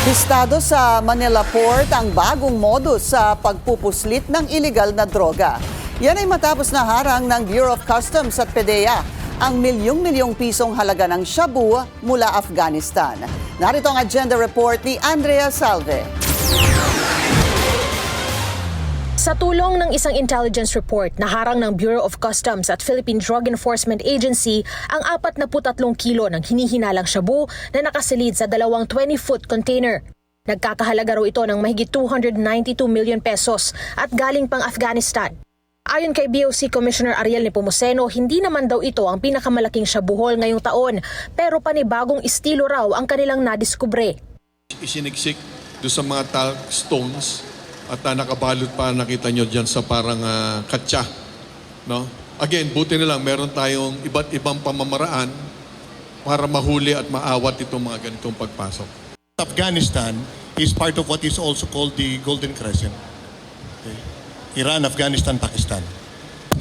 Listado sa Manila Port ang bagong modus sa pagpupuslit ng ilegal na droga. Yan ay matapos na harang ng Bureau of Customs at PDEA ang milyong-milyong pisong halaga ng shabu mula Afghanistan. Narito ang agenda report ni Andrea Salve. Sa tulong ng isang intelligence report, naharang ng Bureau of Customs at Philippine Drug Enforcement Agency ang 43 kilo ng hinihinalang shabu na nakasilid sa dalawang 20-foot container. Nagkakahalaga raw ito ng mahigit 292 million pesos at galing pang Afghanistan. Ayon kay BOC Commissioner Ariel Nepomuceno, hindi naman daw ito ang pinakamalaking shabuhol ngayong taon, pero panibagong estilo raw ang kanilang nadiskubre. Isiniksik doon sa mga talc stones at nakabalot pa, nakita nyo dyan sa parang katsa. No? Again, buti na lang meron tayong iba't ibang pamamaraan para mahuli at maawat itong mga ganitong pagpasok. Afghanistan is part of what is also called the Golden Crescent. Okay. Iran, Afghanistan, Pakistan.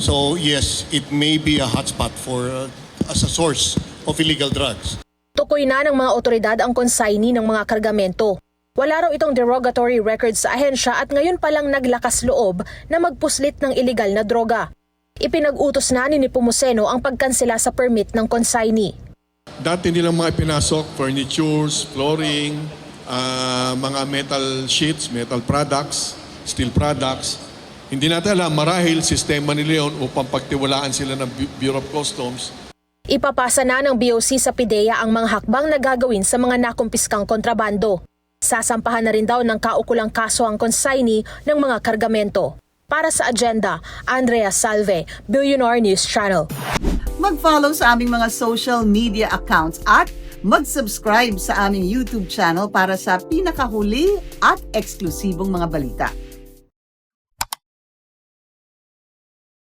So yes, it may be a hotspot for as a source of illegal drugs. Tukoy na ng mga otoridad ang consignee ng mga kargamento. Wala raw itong derogatory records sa ahensya at ngayon palang naglakas loob na magpuslit ng ilegal na droga. Ipinag-utos na ni Nepomuceno ang pagkansela sa permit ng consignee. Dati nilang mga pinasok, furnitures, flooring, mga metal sheets, metal products, steel products. Hindi natin alam, marahil sistema nila yun upang pagtiwalaan sila ng Bureau of Customs. Ipapasa na ng BOC sa PDEA ang mga hakbang na gagawin sa mga nakumpiskang kontrabando. Sasampahan na rin daw ng kaukulang kaso ang consignee ng mga kargamento. Para sa agenda, Andrea Salve, Billionaire News Channel. Mag-follow sa aming mga social media accounts at mag-subscribe sa aming YouTube channel para sa pinakahuli at eksklusibong mga balita.